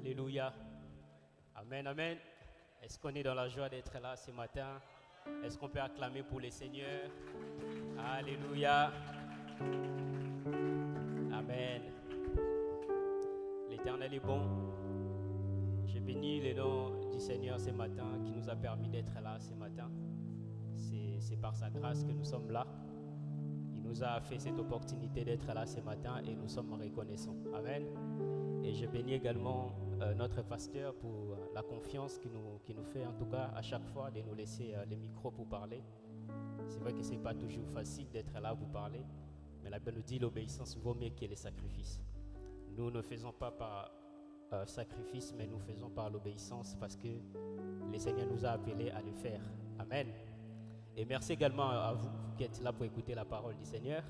Alléluia. Amen, amen. Est-ce qu'on est dans la joie d'être là ce matin? Est-ce qu'on peut acclamer pour le Seigneur? Alléluia. Amen. L'Éternel est bon. Je bénis le nom du Seigneur ce matin qui nous a permis d'être là ce matin. C'est par sa grâce que nous sommes là. Il nous a fait cette opportunité d'être là ce matin et nous sommes reconnaissants. Amen. Et je bénis également notre pasteur pour la confiance qu'il nous fait, en tout cas à chaque fois, de nous laisser les micros pour parler. C'est vrai que ce n'est pas toujours facile d'être là pour parler, mais la Bible nous dit l'obéissance vaut mieux que les sacrifices. Nous ne faisons pas par sacrifice, mais nous faisons par l'obéissance parce que le Seigneur nous a appelés à le faire. Amen. Et merci également à vous qui êtes là pour écouter la parole du Seigneur.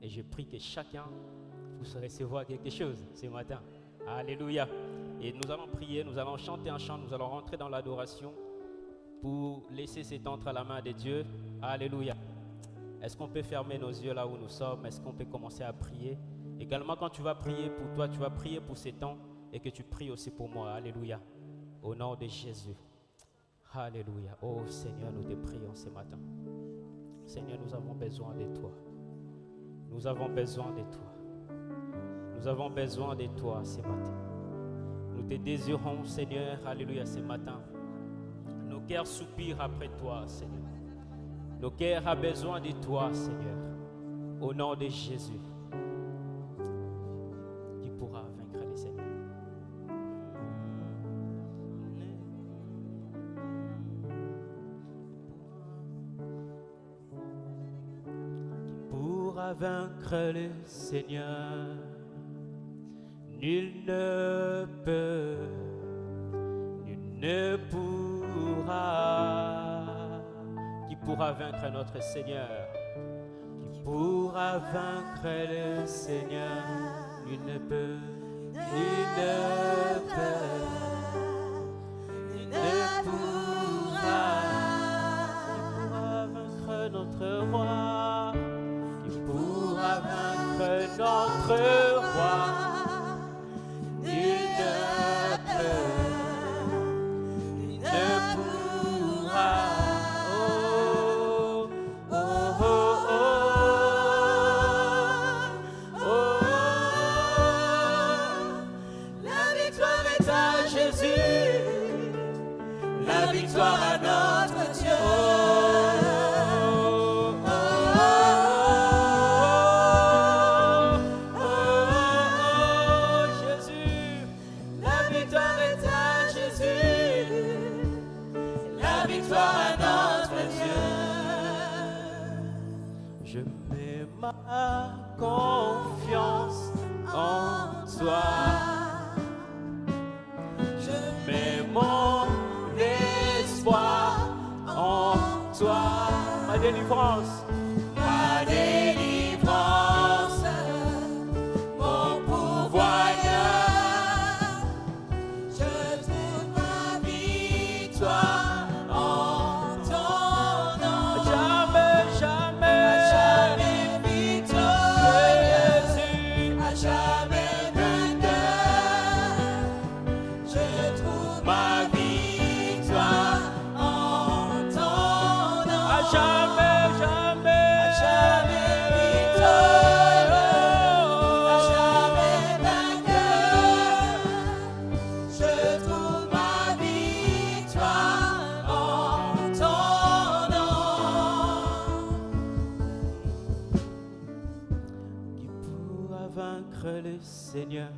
Et je prie que chacun puisse recevoir quelque chose ce matin. Alléluia. Et nous allons prier, nous allons chanter un chant, nous allons rentrer dans l'adoration pour laisser cet temps entre la main de Dieu. Alléluia. Est-ce qu'on peut fermer nos yeux là où nous sommes? Est-ce qu'on peut commencer à prier? Également, quand tu vas prier pour toi, tu vas prier pour ces temps et que tu pries aussi pour moi. Alléluia. Au nom de Jésus. Alléluia. Oh Seigneur, nous te prions ce matin. Seigneur, nous avons besoin de toi. Nous avons besoin de toi. Nous avons besoin de toi ce matin. Nous te désirons, Seigneur, alléluia, ce matin. Nos cœurs soupirent après toi, Seigneur. Nos cœurs ont besoin de toi, Seigneur. Au nom de Jésus. Qui pourra vaincre les Seigneurs? Qui pourra vaincre les Seigneurs? Nul ne peut, nul ne pourra. Qui pourra vaincre notre Seigneur? Qui pourra vaincre le Seigneur? Nul ne peut, nul ne peut, nul ne pourra. Qui pourra vaincre notre roi? Qui pourra vaincre notre roi? Confiance en toi, je mets mon espoir en toi. Ma délivrance, mon pourvoyeur, je trouve ma victoire en ton nom. Jamais, jamais, jamais. Seigneur,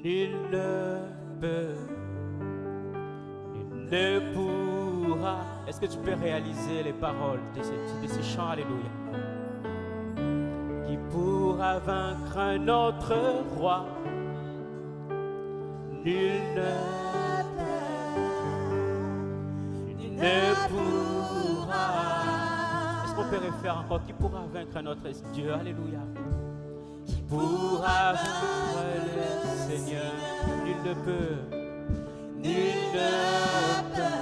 nul ne peut, nul ne pourra. Est-ce que tu peux réaliser les paroles de ces chants? Alléluia. Qui pourra vaincre notre roi? Nul ne peut, nul ne pourra. Est-ce qu'on peut refaire encore? Qui pourra vaincre notre Dieu? Alléluia. Pourra vaincre le Seigneur, nul ne peut, nul ne peut,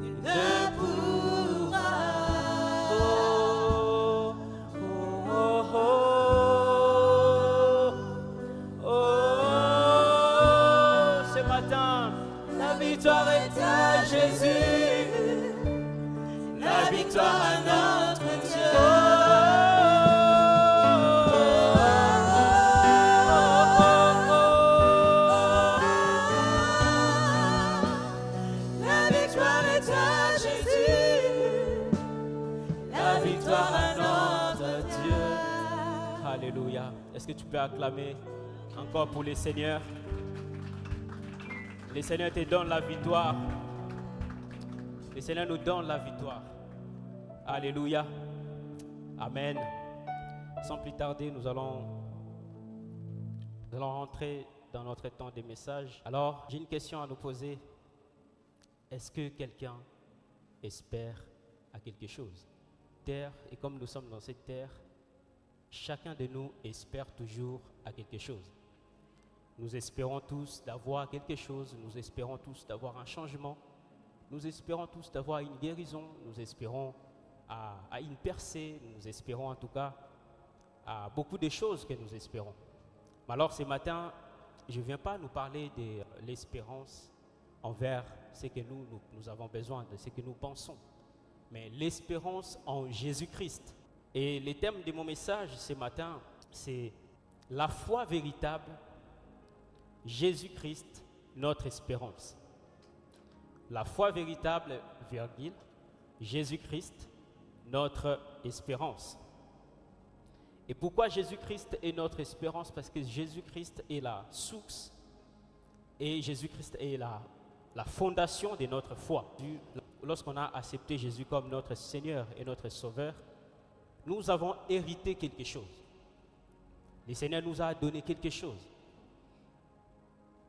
nul ne pourra. Oh, oh, oh, oh, victoire à notre Dieu. La victoire est à Jésus. La victoire à notre Dieu. Alléluia. Est-ce que tu peux acclamer encore pour les seigneurs? Les seigneurs te donnent la victoire. Les seigneurs nous donnent la victoire. Alléluia. Amen. Sans plus tarder, nous allons rentrer dans notre temps de messages. Alors, j'ai une question à nous poser. Est-ce que quelqu'un espère à quelque chose? Terre, et comme nous sommes dans cette terre, chacun de nous espère toujours à quelque chose. Nous espérons tous d'avoir quelque chose, nous espérons tous d'avoir un changement, nous espérons tous d'avoir une guérison, nous espérons à une percée, nous espérons en tout cas à beaucoup de choses que nous espérons. Mais alors ce matin, je ne viens pas nous parler de l'espérance envers ce que nous avons besoin, de ce que nous pensons, mais l'espérance en Jésus-Christ. Et le thème de mon message ce matin, c'est la foi véritable, Jésus-Christ, notre espérance. La foi véritable, virgule, Jésus-Christ, notre espérance. Et pourquoi Jésus-Christ est notre espérance? Parce que Jésus-Christ est la source et Jésus-Christ est la fondation de notre foi. Lorsqu'on a accepté Jésus comme notre Seigneur et notre Sauveur, nous avons hérité quelque chose. Le Seigneur nous a donné quelque chose.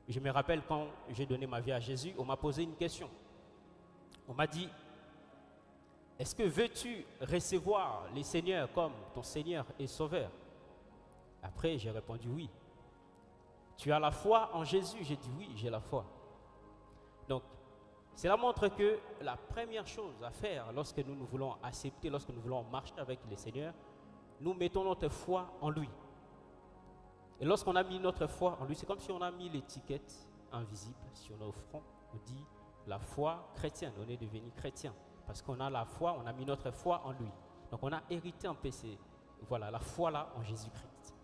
Je me rappelle quand j'ai donné ma vie à Jésus, on m'a posé une question. On m'a dit, est-ce que veux-tu recevoir le Seigneur comme ton Seigneur et Sauveur? Après, j'ai répondu oui. Tu as la foi en Jésus? J'ai dit oui, j'ai la foi. Donc, cela montre que la première chose à faire lorsque nous voulons accepter, lorsque nous voulons marcher avec le Seigneur, nous mettons notre foi en lui. Et lorsqu'on a mis notre foi en lui, c'est comme si on a mis l'étiquette invisible sur nos fronts. On dit la foi chrétienne, on est devenu chrétien. Parce qu'on a la foi, on a mis notre foi en lui. Donc on a hérité un peu, voilà, la foi là en Jésus-Christ.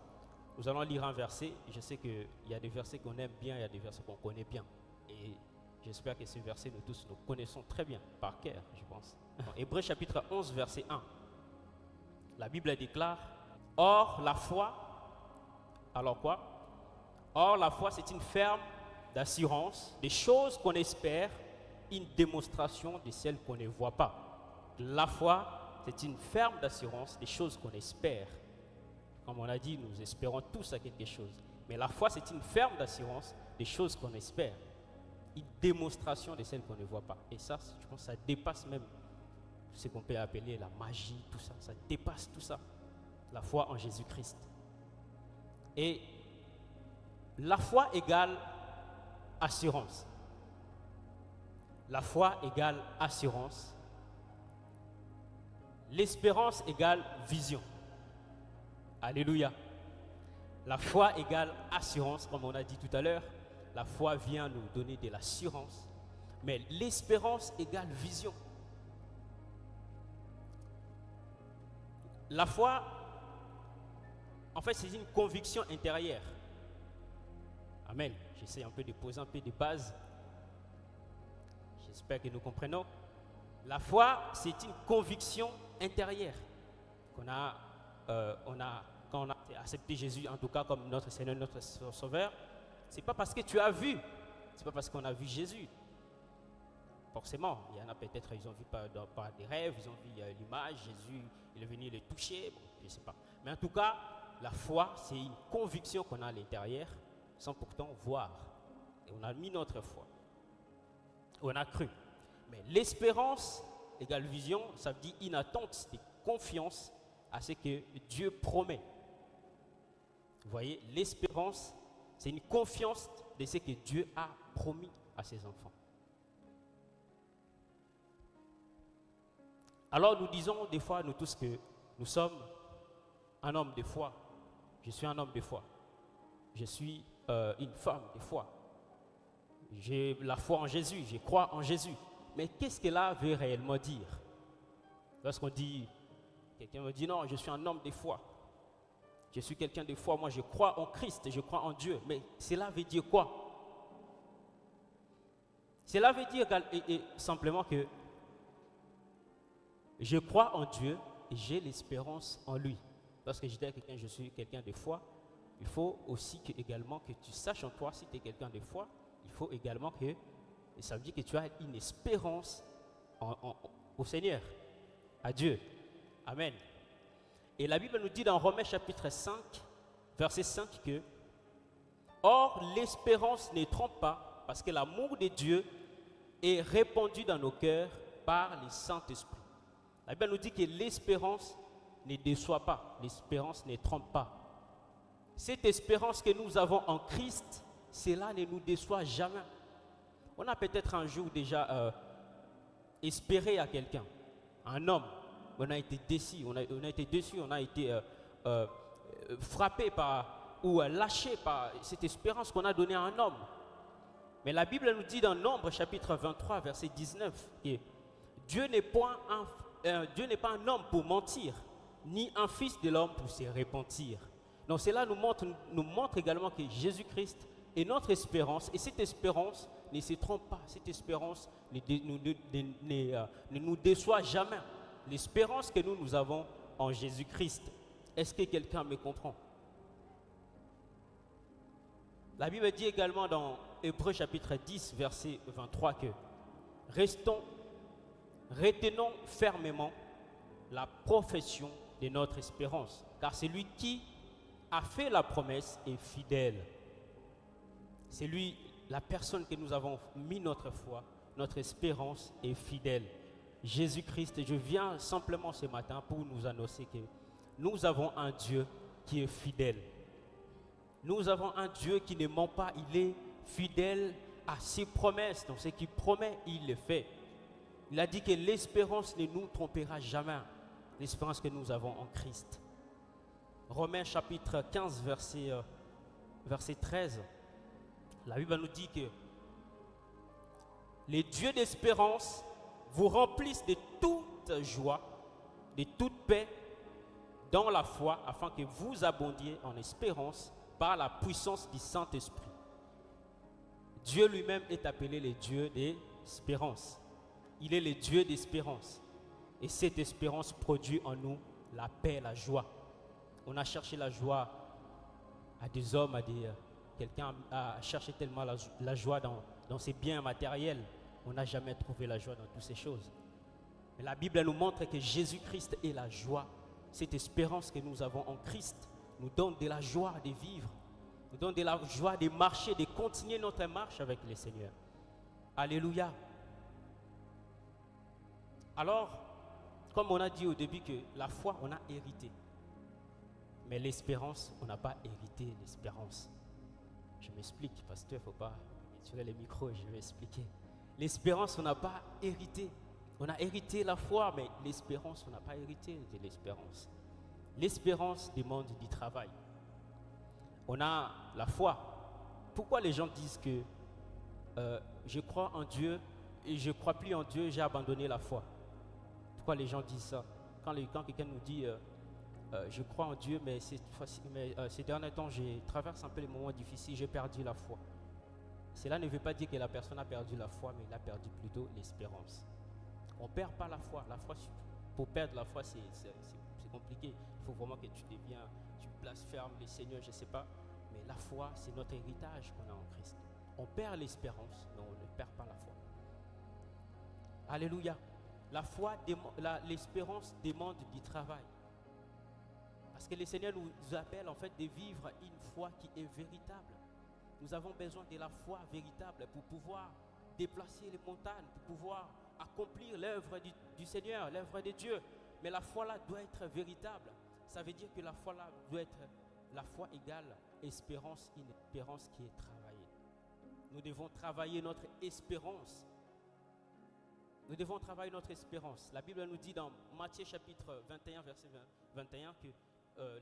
Nous allons lire un verset. Je sais qu'il y a des versets qu'on aime bien, il y a des versets qu'on connaît bien. Et j'espère que ces versets, nous tous, nous connaissons très bien, par cœur, je pense. Hébreux chapitre 11, verset 1. La Bible déclare, « Or, la foi, alors quoi? Or, la foi, c'est une ferme d'assurance des choses qu'on espère, une démonstration de celles qu'on ne voit pas. » La foi, c'est une ferme d'assurance des choses qu'on espère. Comme on a dit, nous espérons tous à quelque chose. Mais la foi, c'est une ferme d'assurance des choses qu'on espère. Une démonstration de celles qu'on ne voit pas. Et ça, je pense que ça dépasse même ce qu'on peut appeler la magie, tout ça. Ça dépasse tout ça. La foi en Jésus-Christ. Et la foi égale assurance. La foi égale assurance. L'espérance égale vision. Alléluia. La foi égale assurance, comme on a dit tout à l'heure. La foi vient nous donner de l'assurance, mais l'espérance égale vision. La foi, en fait, c'est une conviction intérieure. Amen. J'essaie un peu de poser un peu de base. J'espère que nous comprenons. La foi, c'est une conviction intérieure qu'on a, quand on a accepté Jésus, en tout cas comme notre Seigneur, notre Sauveur. C'est pas parce que tu as vu, c'est pas parce qu'on a vu Jésus. Forcément, il y en a peut-être, ils ont vu par des rêves, ils ont vu l'image, Jésus, il est venu les toucher, bon, je ne sais pas. Mais en tout cas, la foi, c'est une conviction qu'on a à l'intérieur, sans pourtant voir. Et on a mis notre foi. On a cru. Mais l'espérance égale vision, ça veut dire une attente de confiance à ce que Dieu promet. Vous voyez, l'espérance, c'est une confiance de ce que Dieu a promis à ses enfants. Alors nous disons des fois, nous tous, que nous sommes un homme de foi. Je suis un homme de foi. Je suis une femme de foi. J'ai la foi en Jésus, je crois en Jésus. Mais qu'est-ce que cela veut réellement dire? Lorsqu'on dit, quelqu'un me dit non, je suis un homme de foi. Je suis quelqu'un de foi, moi je crois en Christ, je crois en Dieu. Mais cela veut dire quoi? Cela veut dire simplement que je crois en Dieu et j'ai l'espérance en lui. Lorsque je dis à quelqu'un je suis quelqu'un de foi, il faut aussi également que tu saches en toi, si tu es quelqu'un de foi, il faut également que, et ça veut dire que tu as une espérance au Seigneur, à Dieu. Amen. Et la Bible nous dit dans Romains chapitre 5, verset 5 que « Or, l'espérance ne trompe pas, parce que l'amour de Dieu est répandu dans nos cœurs par le Saint-Esprit. » La Bible nous dit que l'espérance ne déçoit pas, l'espérance ne trompe pas. Cette espérance que nous avons en Christ, cela ne nous déçoit jamais. On a peut-être un jour déjà espéré à quelqu'un, un homme. On a été déçu, on a été frappé ou lâché par cette espérance qu'on a donnée à un homme. Mais la Bible nous dit dans Nombre chapitre 23, verset 19, que Dieu n'est pas un homme pour mentir, ni un fils de l'homme pour se repentir. Donc cela nous montre également que Jésus-Christ est notre espérance, et cette espérance ne se trompe pas, cette espérance ne nous déçoit jamais. L'espérance que nous avons en Jésus-Christ. Est-ce que quelqu'un me comprend? La Bible dit également dans Hébreux chapitre 10, verset 23 que retenons fermement la profession de notre espérance, car celui qui a fait la promesse est fidèle. C'est lui, la personne que nous avons mis notre foi, notre espérance est fidèle. Jésus-Christ, je viens simplement ce matin pour nous annoncer que nous avons un Dieu qui est fidèle. Nous avons un Dieu qui ne ment pas, il est fidèle à ses promesses. Donc ce qu'il promet, il le fait. Il a dit que l'espérance ne nous trompera jamais. L'espérance que nous avons en Christ. Romains chapitre 15, verset 13. La Bible nous dit que les dieux d'espérance vous remplissent de toute joie, de toute paix dans la foi, afin que vous abondiez en espérance par la puissance du Saint-Esprit. Dieu lui-même est appelé le Dieu d'espérance. Il est le Dieu d'espérance. Et cette espérance produit en nous la paix, la joie. On a cherché la joie à des hommes, quelqu'un a cherché tellement la joie dans ses biens matériels. On n'a jamais trouvé la joie dans toutes ces choses. Mais la Bible nous montre que Jésus-Christ est la joie. Cette espérance que nous avons en Christ nous donne de la joie de vivre, nous donne de la joie de marcher, de continuer notre marche avec le Seigneur. Alléluia. Alors, comme on a dit au début que la foi, on a hérité. Mais l'espérance, on n'a pas hérité l'espérance. Je m'explique, pasteur, il ne faut pas tirer les micros, je vais expliquer. L'espérance, on n'a pas hérité. On a hérité la foi, mais l'espérance, on n'a pas hérité de l'espérance. L'espérance demande du travail. On a la foi. Pourquoi les gens disent que je crois en Dieu et je ne crois plus en Dieu, j'ai abandonné la foi? Pourquoi les gens disent ça? Quand quelqu'un nous dit je crois en Dieu, mais ces derniers temps, je traverse un peu les moments difficiles, j'ai perdu la foi. Cela ne veut pas dire que la personne a perdu la foi, mais il a perdu plutôt l'espérance. On ne perd pas la foi. La foi, pour perdre la foi, c'est compliqué. Il faut vraiment que tu blasphèmes les seigneurs, je ne sais pas. Mais la foi, c'est notre héritage qu'on a en Christ. On perd l'espérance, mais on ne perd pas la foi. Alléluia. La foi, l'espérance demande du travail. Parce que le Seigneur nous appelle en fait de vivre une foi qui est véritable. Nous avons besoin de la foi véritable pour pouvoir déplacer les montagnes, pour pouvoir accomplir l'œuvre du Seigneur, l'œuvre de Dieu. Mais la foi là doit être véritable. Ça veut dire que la foi là doit être la foi égale espérance, une espérance qui est travaillée. Nous devons travailler notre espérance. Nous devons travailler notre espérance. La Bible nous dit dans Matthieu chapitre 21, verset 21, que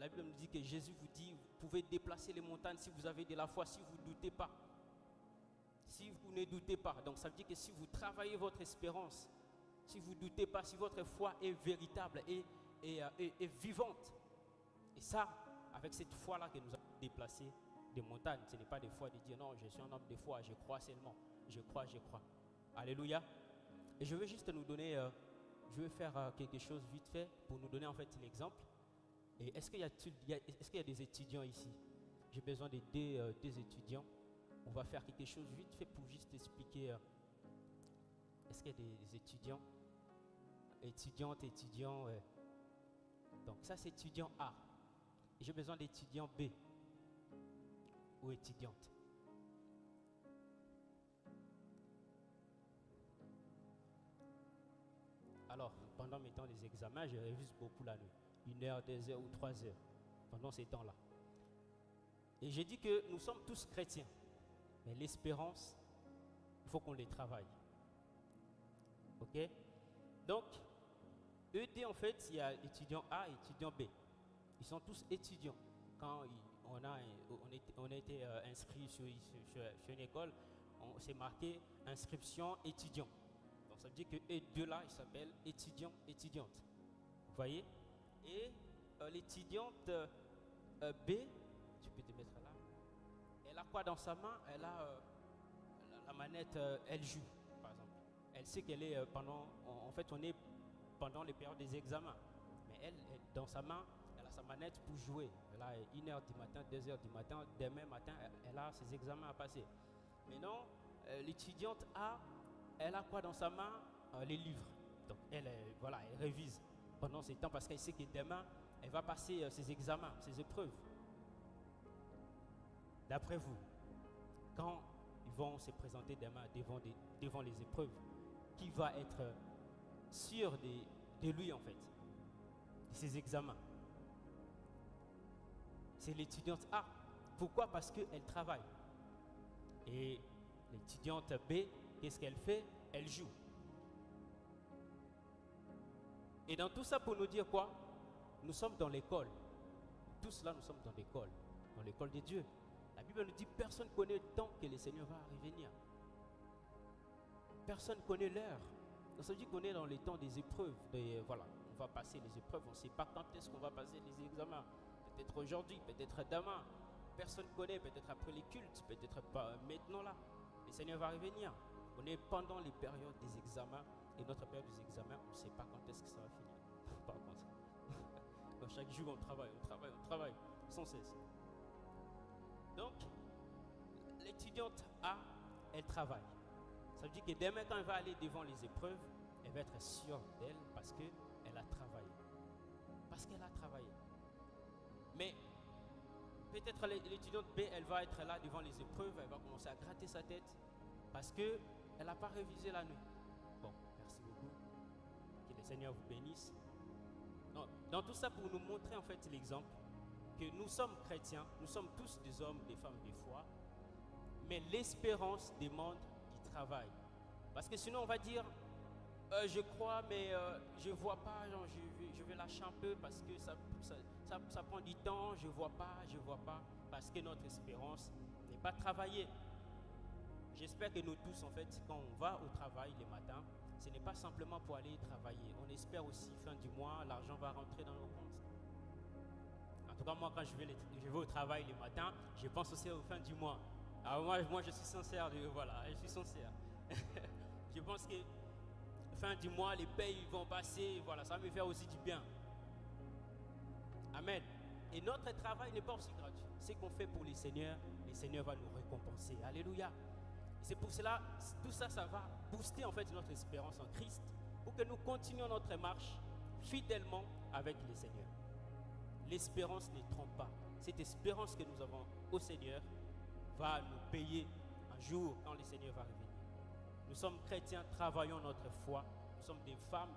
la Bible nous dit que Jésus vous dit, vous pouvez déplacer les montagnes si vous avez de la foi, si vous ne doutez pas. Si vous ne doutez pas. Donc ça veut dire que si vous travaillez votre espérance, si vous ne doutez pas, si votre foi est véritable et vivante. Et ça, avec cette foi-là que nous avons déplacé des montagnes, ce n'est pas des fois de dire non, je suis un homme de foi, je crois seulement. Je crois. Alléluia. Et je veux juste nous donner, je vais faire quelque chose vite fait pour nous donner en fait l'exemple. Et est-ce qu'il y a des étudiants ici? J'ai besoin de deux étudiants. On va faire quelque chose vite fait pour juste expliquer. Est-ce qu'il y a des étudiants? Étudiants. Donc ça c'est étudiant A. Et j'ai besoin d'étudiant B. Ou étudiante. Alors, pendant mes temps des examens, je révise beaucoup la nuit. 1 heure, 2 heures ou 3 heures. Pendant ces temps-là. Et j'ai dit que nous sommes tous chrétiens. Mais l'espérance, il faut qu'on les travaille. Ok? Donc, ED en fait, il y a étudiant A et étudiant B. Ils sont tous étudiants. Quand on a été inscrit sur une école, c'est marqué inscription étudiant. Donc ça veut dire que ces deux-là, ils s'appellent étudiants, étudiantes. Vous voyez? Et l'étudiante B, tu peux te mettre là. Elle a quoi dans sa main? Elle a la manette, elle joue, par exemple. Elle sait qu'elle est en fait, on est pendant les périodes des examens. Mais elle, dans sa main, elle a sa manette pour jouer. Elle a 1h du matin, 2h du matin, demain matin, elle a ses examens à passer. Maintenant, l'étudiante A, elle a quoi dans sa main? Les livres. Donc elle révise pendant ces temps parce qu'elle sait que demain, elle va passer ses examens, ses épreuves. D'après vous, quand ils vont se présenter demain devant les épreuves, qui va être sûr de lui en fait, de ses examens? C'est l'étudiante A. Pourquoi? Parce qu'elle travaille. Et l'étudiante B, qu'est-ce qu'elle fait? Elle joue. Et dans tout ça, pour nous dire quoi? Nous sommes dans l'école. Tous là, nous sommes dans l'école de Dieu. La Bible nous dit personne ne connaît le temps que le Seigneur va revenir. Personne ne connaît l'heure. Donc ça veut dire qu'on est dans les temps des épreuves. On va passer les épreuves. On ne sait pas quand est-ce qu'on va passer les examens. Peut-être aujourd'hui, peut-être demain. Personne ne connaît, peut-être après les cultes, peut-être pas maintenant là. Le Seigneur va revenir. On est pendant les périodes des examens. Et notre période des examens, on ne sait pas quand est-ce que ça va finir. Par contre. Donc chaque jour, on travaille, sans cesse. Donc, l'étudiante A, elle travaille. Ça veut dire que demain, quand elle va aller devant les épreuves, elle va être sûre d'elle parce qu'elle a travaillé. Parce qu'elle a travaillé. Mais peut-être l'étudiante B, elle va être là devant les épreuves, elle va commencer à gratter sa tête parce qu'elle n'a pas révisé la nuit. Bon, merci beaucoup. Que le Seigneur vous bénisse. Donc, dans tout ça, pour nous montrer en fait l'exemple que nous sommes chrétiens, nous sommes tous des hommes, des femmes de foi, mais l'espérance demande du travail. Parce que sinon, on va dire, je crois, mais je ne vois pas, genre, je vais lâcher un peu parce que ça prend du temps, je ne vois pas, parce que notre espérance n'est pas travaillée. J'espère que nous tous, en fait, quand on va au travail les matins, ce n'est pas simplement pour aller travailler. On espère aussi, fin du mois, l'argent va rentrer dans nos comptes. En tout cas, moi, quand je vais au travail les matins, je pense aussi aux fins du mois. Alors moi je suis sincère, je suis sincère. Je pense que fin du mois, les payes vont passer, voilà, ça va me faire aussi du bien. Amen. Et notre travail n'est pas aussi gratuit. Ce qu'on fait pour le Seigneur va nous récompenser. Alléluia. Et c'est pour cela, tout ça, ça va booster en fait notre espérance en Christ pour que nous continuions notre marche fidèlement avec le Seigneur. L'espérance ne trompe pas. Cette espérance que nous avons au Seigneur va nous payer un jour quand le Seigneur va revenir. Nous sommes chrétiens, travaillons notre foi. Nous sommes des femmes,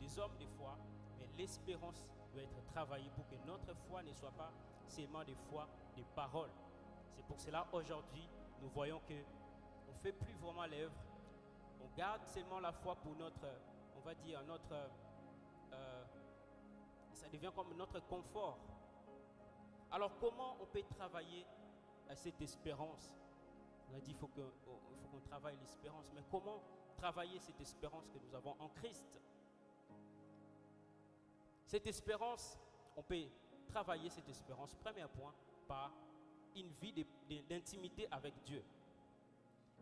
des hommes de foi, mais l'espérance doit être travaillée pour que notre foi ne soit pas seulement des foi, des paroles. C'est pour cela aujourd'hui, nous voyons que on ne fait plus vraiment l'œuvre. On garde seulement la foi pour notre, on va dire, ça devient comme notre confort. Alors comment on peut travailler à cette espérance? On a dit qu'il faut qu'on travaille l'espérance. Mais comment travailler cette espérance que nous avons en Christ? Cette espérance, on peut travailler cette espérance, premier point, par une vie d'intimité avec Dieu.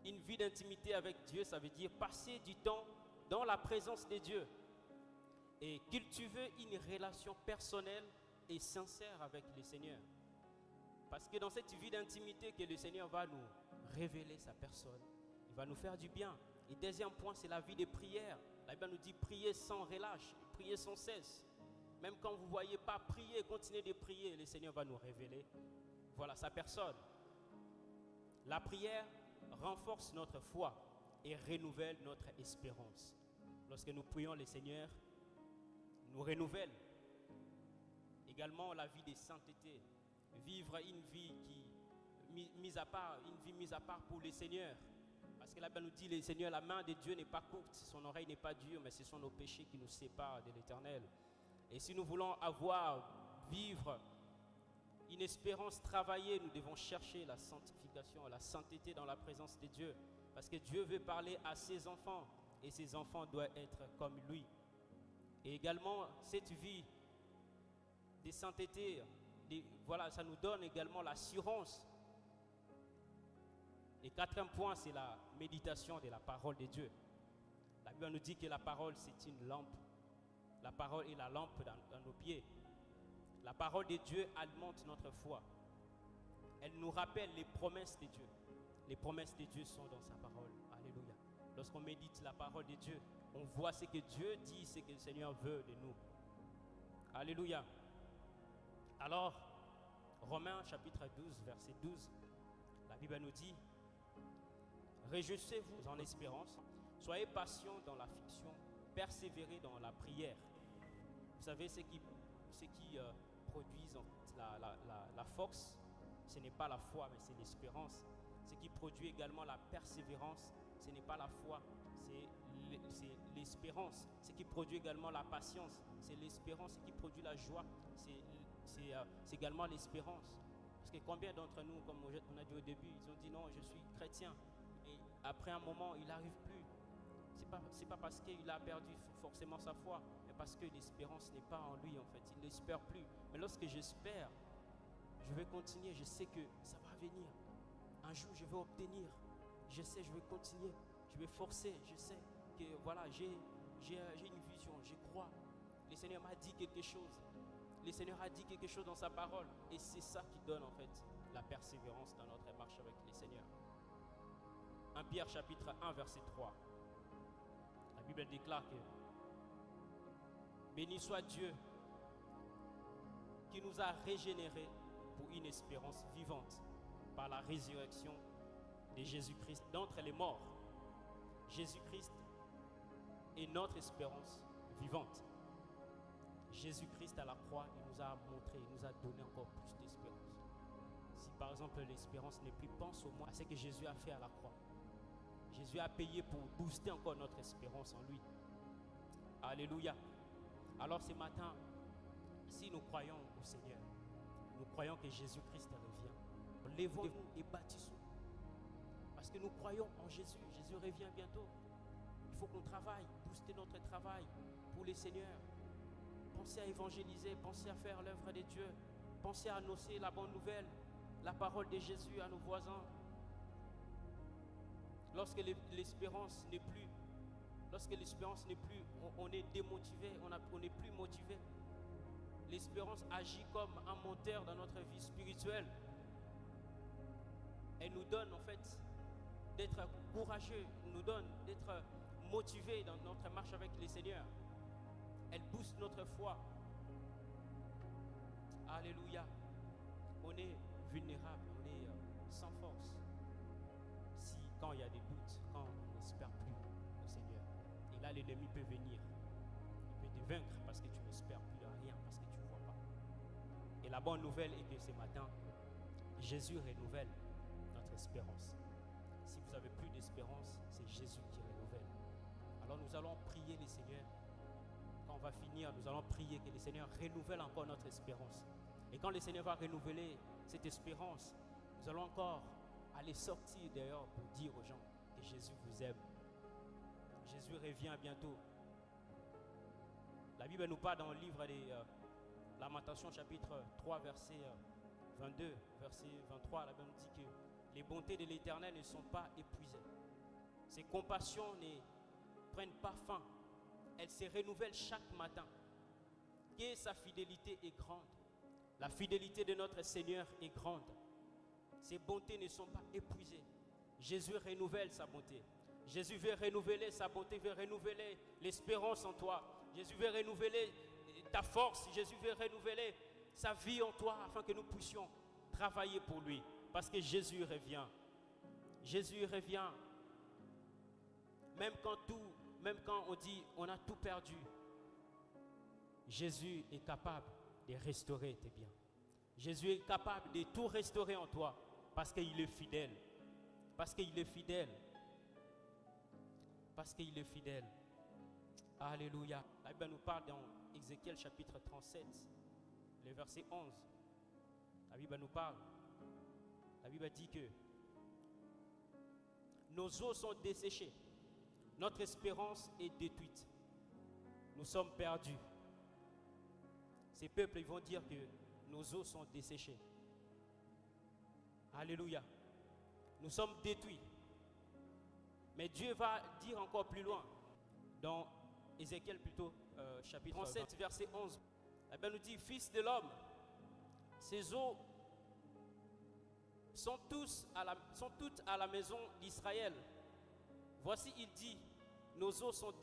Une vie d'intimité avec Dieu, ça veut dire passer du temps dans la présence de Dieu et cultiver une relation personnelle et sincère avec le Seigneur. Parce que dans cette vie d'intimité que le Seigneur va nous révéler sa personne, il va nous faire du bien. Et deuxième point, c'est la vie de prière. La Bible nous dit prier sans relâche, prier sans cesse. Même quand vous ne voyez pas prier, continuez de prier, le Seigneur va nous révéler, voilà, sa personne. La prière renforce notre foi et renouvelle notre espérance. Lorsque nous prions, le Seigneur nous renouvelle. Également la vie de sainteté, vivre une vie mise à part pour le Seigneur. Parce que la Bible nous dit, le Seigneur, la main de Dieu n'est pas courte, son oreille n'est pas dure, mais ce sont nos péchés qui nous séparent de l'Éternel. Et si nous voulons vivre une espérance travaillée, nous devons chercher la sanctification, la sainteté dans la présence de Dieu. Parce que Dieu veut parler à ses enfants et ses enfants doivent être comme lui. Et également, cette vie de sainteté, voilà, ça nous donne également l'assurance. Et quatrième point, c'est la méditation de la parole de Dieu. La Bible nous dit que la parole, c'est une lampe. La parole est la lampe dans nos pieds. La parole de Dieu alimente notre foi. Elle nous rappelle les promesses de Dieu. Les promesses de Dieu sont dans sa parole. Alléluia. Lorsqu'on médite la parole de Dieu, on voit ce que Dieu dit, ce que le Seigneur veut de nous. Alléluia. Alors, Romains chapitre 12, verset 12, la Bible nous dit, réjouissez-vous en espérance, soyez patients dans l'affliction, persévérez dans la prière. Vous savez, ce qui produit la force, ce n'est pas la foi, mais c'est l'espérance. Ce qui produit également la persévérance, ce n'est pas la foi, c'est l'espérance. Ce qui produit également la patience, c'est l'espérance. Ce qui produit la joie, c'est également l'espérance. Parce que combien d'entre nous, comme on a dit au début, ils ont dit non, je suis chrétien. Et après un moment, il n'arrive plus. C'est pas parce qu'il a perdu forcément sa foi, mais parce que l'espérance n'est pas en lui en fait. Il n'espère plus. Mais lorsque j'espère, je vais continuer. Je sais que ça va venir. Un jour, je vais obtenir. Je sais, je vais continuer. Je vais forcer. Je sais que voilà, j'ai une vision. Je crois. Le Seigneur m'a dit quelque chose. Le Seigneur a dit quelque chose dans sa parole. Et c'est ça qui donne en fait la persévérance dans notre marche avec le Seigneur. 1 Pierre chapitre 1 verset 3. La Bible déclare que béni soit Dieu qui nous a régénérés pour une espérance vivante par la résurrection de Jésus-Christ d'entre les morts. Jésus-Christ est notre espérance vivante. Jésus-Christ à la croix, il nous a montré, il nous a donné encore plus d'espérance. Si par exemple l'espérance n'est plus, pense au moins à ce que Jésus a fait à la croix. Jésus a payé pour booster encore notre espérance en lui. Alléluia. Alors ce matin, si nous croyons au Seigneur, nous croyons que Jésus-Christ revient, levons-nous et bâtissons. Parce que nous croyons en Jésus. Jésus revient bientôt. Il faut qu'on travaille, booster notre travail pour le Seigneur. Pensez à évangéliser, pensez à faire l'œuvre de Dieu. Pensez à annoncer la bonne nouvelle, la parole de Jésus à nos voisins. Lorsque l'espérance n'est plus, on est démotivé, on n'est plus motivé. L'espérance agit comme un moteur dans notre vie spirituelle. Elle nous donne en fait d'être courageux, nous donne d'être motivés dans notre marche avec le Seigneur. Elle booste notre foi. Alléluia. On est vulnérable, on est sans force. Si quand il y a des doutes, quand on n'espère plus au Seigneur, et là l'ennemi peut venir, il peut te vaincre parce que tu n'espères plus de rien, parce que tu ne vois pas. Et la bonne nouvelle est que ce matin, Jésus renouvelle notre espérance. Si vous n'avez plus d'espérance, c'est Jésus qui renouvelle. Alors nous allons prier le Seigneur. Quand on va finir, nous allons prier que le Seigneur renouvelle encore notre espérance. Et quand le Seigneur va renouveler cette espérance, nous allons encore Allez sortir dehors pour dire aux gens que Jésus vous aime. Jésus revient bientôt. La Bible nous parle dans le livre des Lamentations chapitre 3 verset 22, verset 23. La Bible nous dit que les bontés de l'Éternel ne sont pas épuisées. Ses compassions ne prennent pas fin. Elles se renouvellent chaque matin. Que sa fidélité est grande. La fidélité de notre Seigneur est grande. Ses bontés ne sont pas épuisées. Jésus renouvelle sa bonté. Jésus veut renouveler sa bonté, veut renouveler l'espérance en toi. Jésus veut renouveler ta force. Jésus veut renouveler sa vie en toi afin que nous puissions travailler pour lui. Parce que Jésus revient. Jésus revient. Même quand on dit on a tout perdu, Jésus est capable de restaurer tes biens. Jésus est capable de tout restaurer en toi parce qu'il est fidèle. Parce qu'il est fidèle. Parce qu'il est fidèle. Alléluia. La Bible nous parle dans Ézéchiel chapitre 37, le verset 11. La Bible nous parle. La Bible dit que nos eaux sont desséchées. Notre espérance est détruite. Nous sommes perdus. Ces peuples ils vont dire que nos eaux sont desséchées. Alléluia. Nous sommes détruits. Mais Dieu va dire encore plus loin, dans Ézéchiel plutôt, chapitre 37, verset 11. La Bible nous dit, fils de l'homme, ces eaux sont toutes à la maison d'Israël. Voici, il dit, nos eaux sont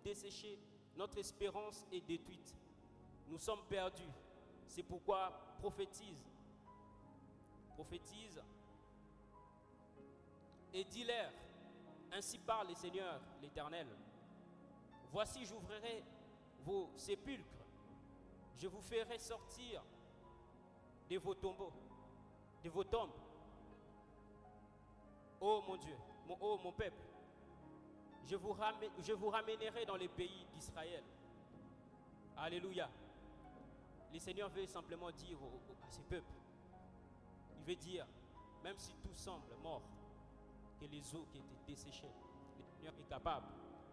desséchées, notre espérance est détruite. Nous sommes perdus. C'est pourquoi prophétise et dis-leur, ainsi parle le Seigneur l'Éternel. Voici, j'ouvrirai vos sépulcres, je vous ferai sortir de vos tombeaux, de vos tombes. Oh mon Dieu, mon peuple, je vous ramènerai dans les pays d'Israël. Alléluia. Le Seigneur veut simplement dire à ses peuples, il veut dire, même si tout semble mort, que les eaux qui étaient desséchées, le Seigneur est capable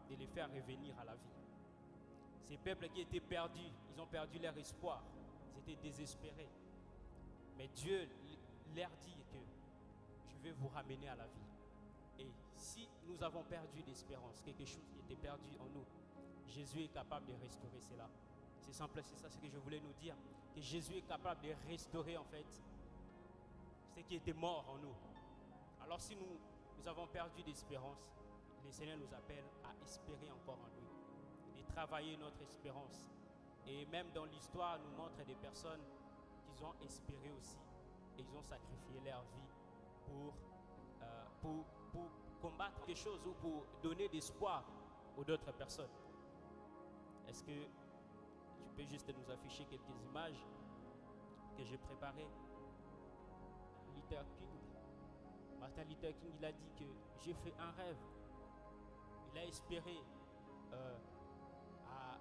de les faire revenir à la vie. Ces peuples qui étaient perdus, ils ont perdu leur espoir, ils étaient désespérés. Mais Dieu leur dit que je vais vous ramener à la vie. Et si nous avons perdu l'espérance, quelque chose qui était perdu en nous, Jésus est capable de restaurer cela. C'est simple, c'est ça ce que je voulais nous dire. Que Jésus est capable de restaurer en fait ce qui était mort en nous. Alors si nous avons perdu l'espérance, le Seigneur nous appelle à espérer encore en lui. Et travailler notre espérance. Et même dans l'histoire, nous montre des personnes qui ont espéré aussi. Et ils ont sacrifié leur vie pour combattre quelque chose ou pour donner d'espoir aux autres personnes. Est-ce que tu peux juste nous afficher quelques images que j'ai préparées? Martin Luther King, il a dit que j'ai fait un rêve. Il a espéré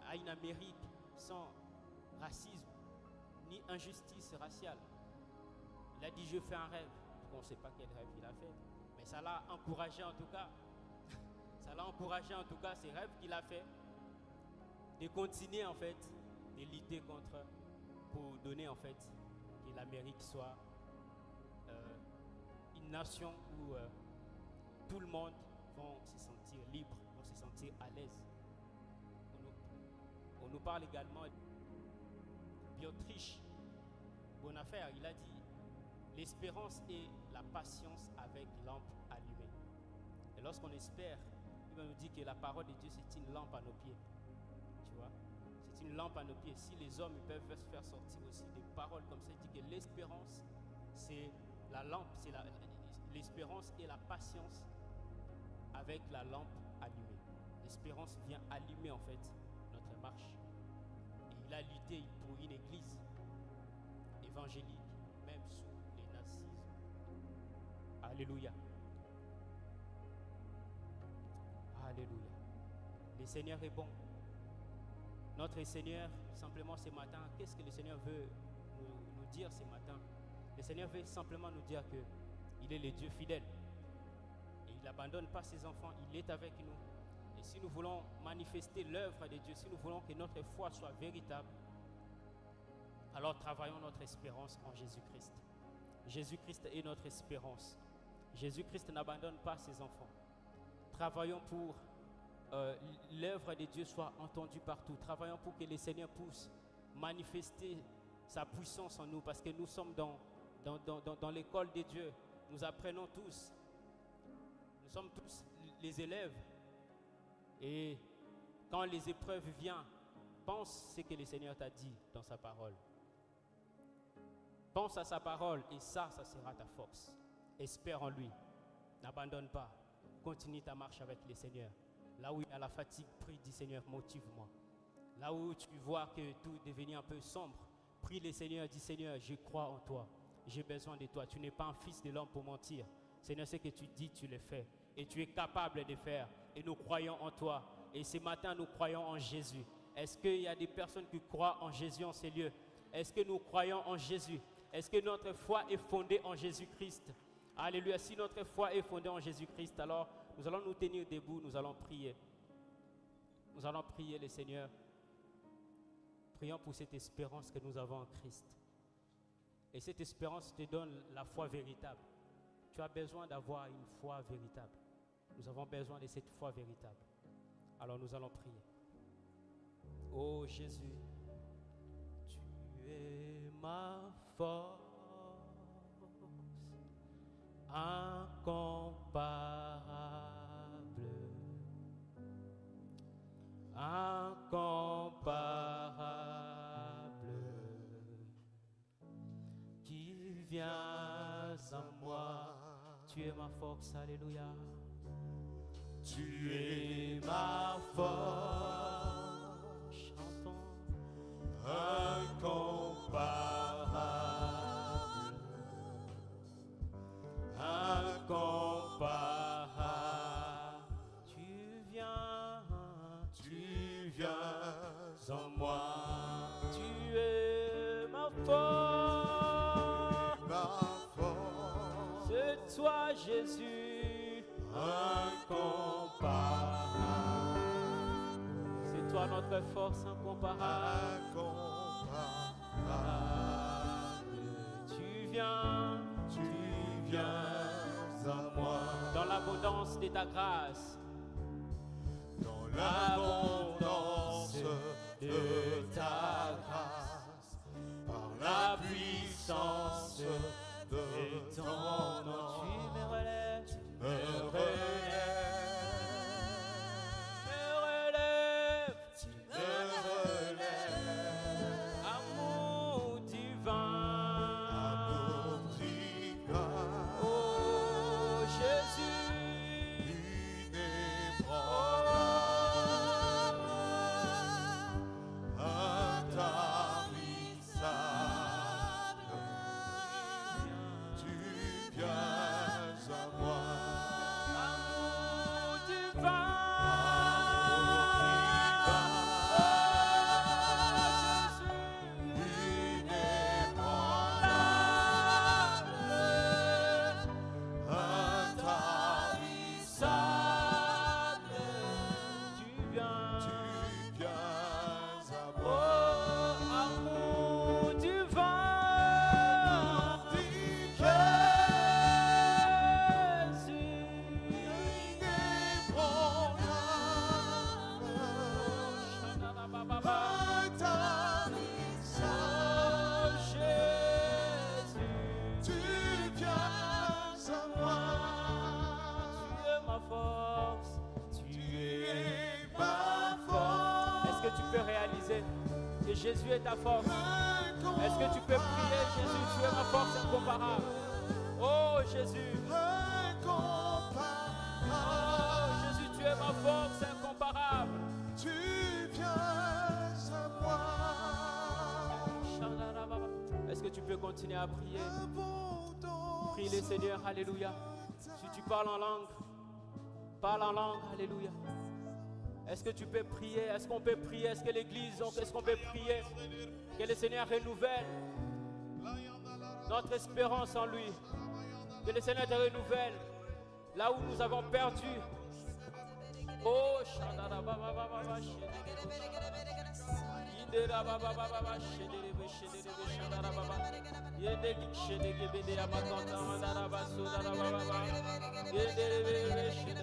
à une Amérique sans racisme ni injustice raciale. Il a dit je fais un rêve. On ne sait pas quel rêve il a fait, mais ça l'a encouragé en tout cas. Ça l'a encouragé en tout cas, ces rêves qu'il a fait, de continuer en fait, de lutter contre, pour donner en fait que l'Amérique soit une nation où tout le monde va se sentir libre, va se sentir à l'aise. On nous parle également d'Autriche. Bonne affaire, il a dit l'espérance et la patience avec lampe allumée. Et lorsqu'on espère, il nous dit que la parole de Dieu c'est une lampe à nos pieds. Tu vois, c'est une lampe à nos pieds. Si les hommes ils peuvent se faire sortir aussi des paroles comme ça, il dit que l'espérance c'est la lampe, c'est l'espérance et la patience avec la lampe allumée. L'espérance vient allumer en fait notre marche. Et il a lutté pour une église évangélique, même sous les nazismes. Alléluia. Alléluia. Le Seigneur est bon. Notre Seigneur, simplement ce matin, qu'est-ce que le Seigneur veut nous dire ce matin? Le Seigneur veut simplement nous dire que Il est le Dieu fidèle. Et il n'abandonne pas ses enfants, il est avec nous. Et si nous voulons manifester l'œuvre de Dieu, si nous voulons que notre foi soit véritable, alors travaillons notre espérance en Jésus-Christ. Jésus-Christ est notre espérance. Jésus-Christ n'abandonne pas ses enfants. Travaillons pour l'œuvre de Dieu soit entendue partout. Travaillons pour que le Seigneur puisse manifester sa puissance en nous, parce que nous sommes dans l'école de Dieu. Nous apprenons tous. Nous sommes tous les élèves. Et quand les épreuves viennent, pense ce que le Seigneur t'a dit dans sa parole. Pense à sa parole et ça sera ta force. Espère en lui. N'abandonne pas. Continue ta marche avec le Seigneur. Là où il y a la fatigue, prie, dis Seigneur, motive-moi. Là où tu vois que tout est devenu un peu sombre, prie le Seigneur, dis Seigneur, je crois en toi. J'ai besoin de toi. Tu n'es pas un fils de l'homme pour mentir. Seigneur, ce que tu dis, tu le fais. Et tu es capable de faire. Et nous croyons en toi. Et ce matin, nous croyons en Jésus. Est-ce qu'il y a des personnes qui croient en Jésus en ces lieux? Est-ce que nous croyons en Jésus? Est-ce que notre foi est fondée en Jésus-Christ? Alléluia. Si notre foi est fondée en Jésus-Christ, alors nous allons nous tenir debout, nous allons prier. Nous allons prier le Seigneur. Prions pour cette espérance que nous avons en Christ. Et cette espérance te donne la foi véritable. Tu as besoin d'avoir une foi véritable. Nous avons besoin de cette foi véritable. Alors nous allons prier. Oh Jésus, tu es ma force incomparable, incomparable, qui vient à moi. Tu es ma force, alléluia. Tu es ma force, Chantons. incomparable, incomparable. Tu viens en moi. Tu es ma force, Ma force, c'est toi Jésus, incomparable, c'est toi notre force incomparable. incomparable. Tu viens À moi, dans l'abondance de ta grâce, dans l'abondance de ta grâce, par la puissance de ton nom, tu me relèves, me relèves, tu me relèves, me relèves, amour divin. amour divin, Oh Jésus, inébranlable, intarissable, tu viens à moi. amour divin. Jésus est ta force. Est-ce que tu peux prier, Jésus, tu es ma force incomparable. Oh Jésus. Oh Jésus, tu es ma force incomparable. Tu viens à moi. Est-ce que tu peux continuer à prier? Prie le Seigneur, alléluia. Si tu parles en langue, alléluia. Est-ce que tu peux prier? Est-ce qu'on peut prier? Est-ce que l'église, est-ce qu'on peut prier? Que le Seigneur renouvelle notre espérance en lui. Que le Seigneur te renouvelle là où nous avons perdu. Oh, Shandara Baba Baba Indera Baba Baba Shandara Baba Yende Shede Bede Amakanta Mandara Basu Dara Baba Yende Shede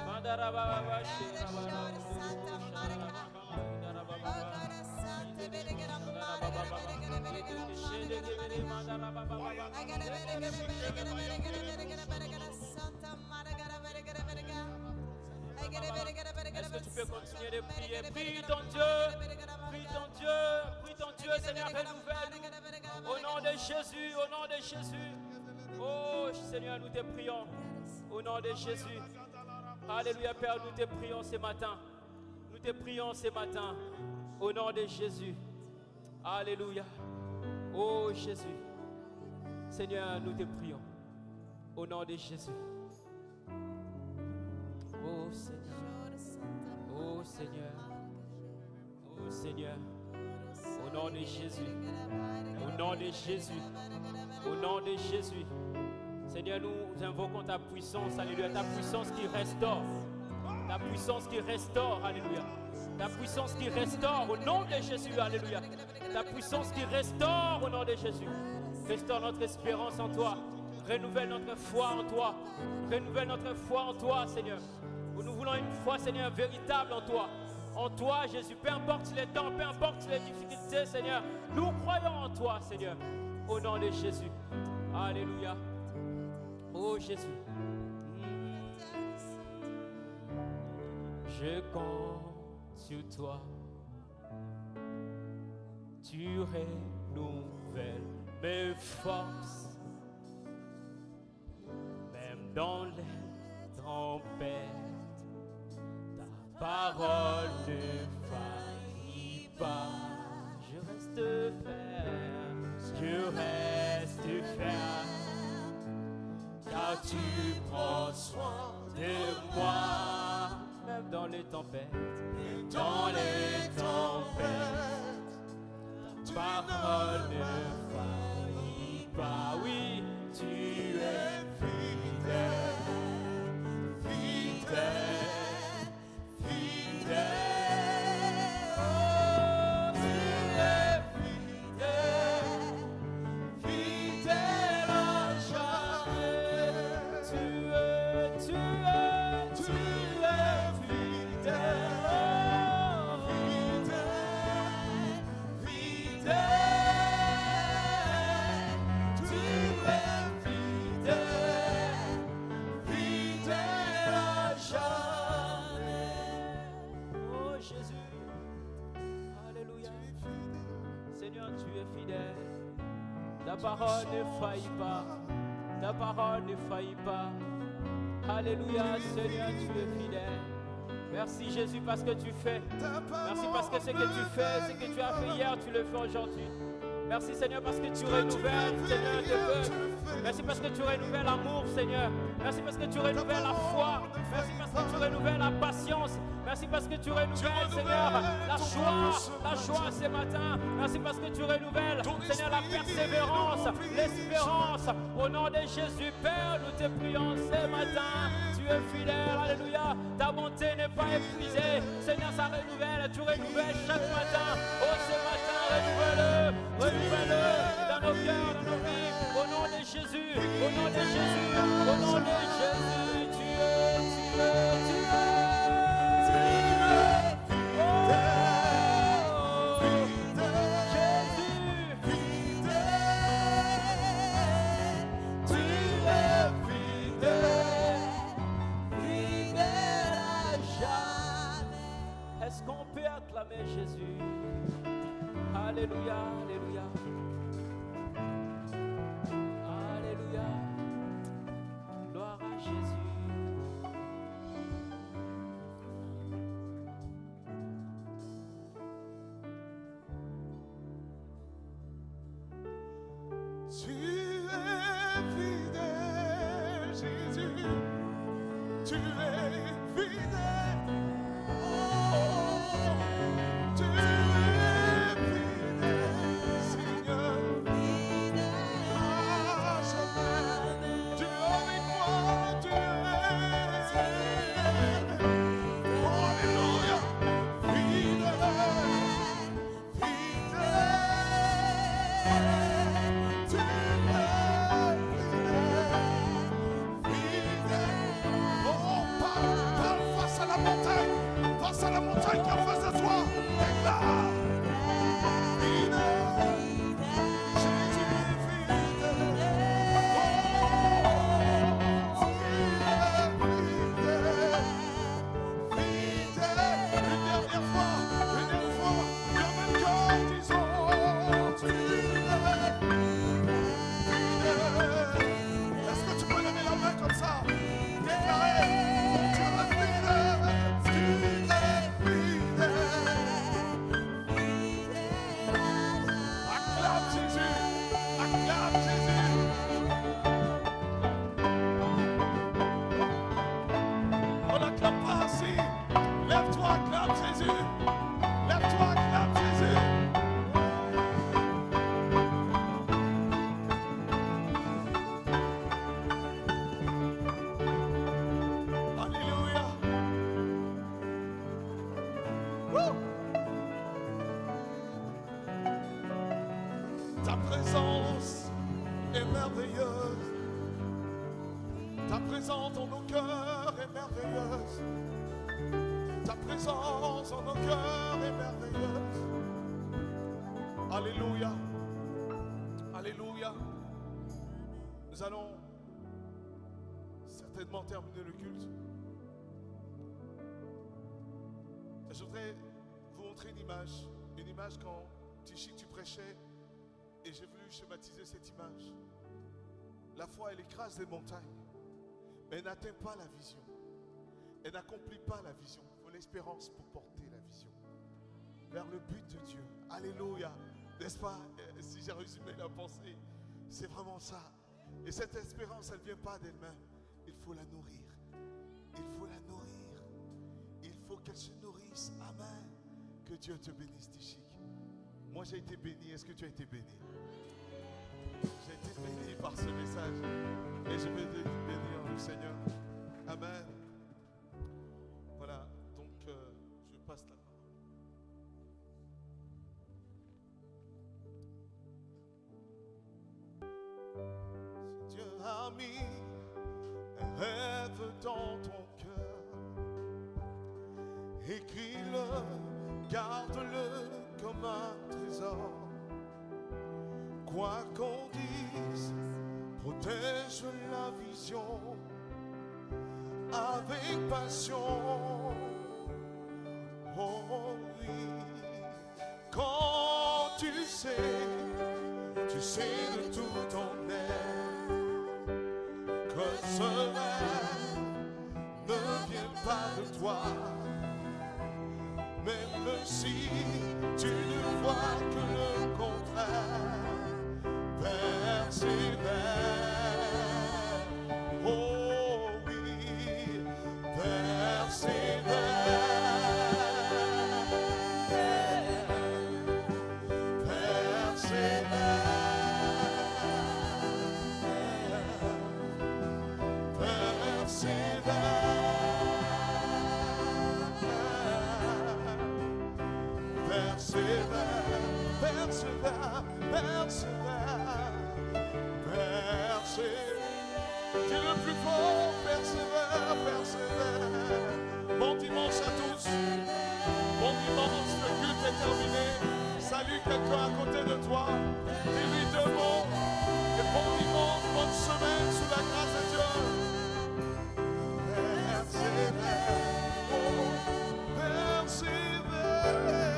Mandara Baba Shira Baba Shandara Baba Est-ce que tu peux continuer de prier? Prie ton Dieu, prie ton Dieu, prie ton Dieu, Seigneur, renouvelle-nous. Au nom de Jésus, au nom de Jésus. Oh Seigneur, nous te prions. Au nom de Jésus. Alléluia, Père, nous te prions ce matin. Nous te prions ce matin. Au nom de Jésus. Alléluia. Oh Jésus. Seigneur, nous te prions. Au nom de Jésus. Oh Seigneur. Oh Seigneur. Oh Seigneur. Au nom de Jésus. Au nom de Jésus. Au nom de Jésus. Seigneur, nous invoquons ta puissance. Alléluia. Ta puissance qui restaure. Ta puissance qui restaure. Alléluia. Ta puissance qui restaure au nom de Jésus. Alléluia. Ta puissance qui restaure au nom de Jésus. Restaure notre espérance en toi. Renouvelle notre foi en toi. Renouvelle notre foi en toi, Seigneur. Nous voulons une foi, Seigneur, véritable en toi. En toi, Jésus. Peu importe les temps, peu importe les difficultés, Seigneur. Nous croyons en toi, Seigneur. Au nom de Jésus. Alléluia. Oh Jésus. Je compte sur toi. Tu renouvelles mes forces. Même dans les tempêtes. Parole ne faillit pas. Je reste ferme, je reste ferme, car tu prends soin de moi. Même dans les tempêtes, dans les tempêtes, ta parole ne faillit pas. Oui, tu es fidèle, fidèle. Ta parole ne faillit pas. Ta parole ne faillit pas. Alléluia, Seigneur, tu es fidèle. Merci Jésus parce que tu fais. Merci parce que ce que tu fais, ce que tu as fait hier, tu le fais aujourd'hui. Merci Seigneur parce que tu renouvelles, Seigneur, tes peuples. Merci parce que tu renouvelles l'amour, Seigneur. Merci parce que tu renouvelles la foi. Merci parce que tu renouvelles la patience. Merci parce que tu renouvelles, Seigneur, la joie ce matin. Merci parce que tu renouvelles, Seigneur, la persévérance, l'espérance. Au nom de Jésus, Père, nous te prions ce matin. Tu es fidèle, alléluia. Ta bonté n'est pas épuisée. Seigneur, ça renouvelle, tu renouvelles chaque matin. Oh, ce matin, renouvelle-le, renouvelle-le dans nos cœurs, dans nos vies. Au nom de Jésus, au nom de Jésus, au nom de Jésus, tu es. Est-ce qu'on peut acclamer Jésus? Alléluia, alléluia. Alléluia. Gloire à Jésus. Tu es fidèle, Jésus. Tu es fidèle. Tu es fidèle, Seigneur. À jamais. Ta présence dans nos cœurs est merveilleuse. Ta présence en nos cœurs est merveilleuse. Alléluia. Alléluia. Nous allons certainement terminer le culte. Et je voudrais vous montrer une image quand Tichik tu prêchais et j'ai voulu schématiser cette image. La foi elle écrase les montagnes, mais elle n'atteint pas la vision. Elle n'accomplit pas la vision. Il faut l'espérance pour porter la vision vers le but de Dieu. Alléluia. N'est-ce pas? Si j'ai résumé la pensée, c'est vraiment ça. Et cette espérance, elle ne vient pas d'elle-même. Il faut la nourrir. Il faut la nourrir. Il faut qu'elle se nourrisse. Amen. Que Dieu te bénisse, Tichik. Moi, j'ai été béni. Est-ce que tu as été béni? J'ai été béni par ce message. Et je vais te bénir le Seigneur. Amen. Voilà. Donc, je passe la parole. Si Dieu a mis un rêve dans ton cœur, écris-le, garde-le comme un trésor. Quoi qu'on dise, protège la vision avec passion. Oh oui, quand tu sais de tout ton être que ce rêve ne vient pas de toi. Même si tu ne vois que le contraire, persévère. Oh oui, persévère. Dis le plus fort, persévère, persévère. Bon dimanche à tous. Bon dimanche, le culte est terminé. Salue quelqu'un à côté de toi. Dis-lui 2 mots. Et bon dimanche, bonne semaine sous la grâce de Dieu. Persévère, oh, persévère.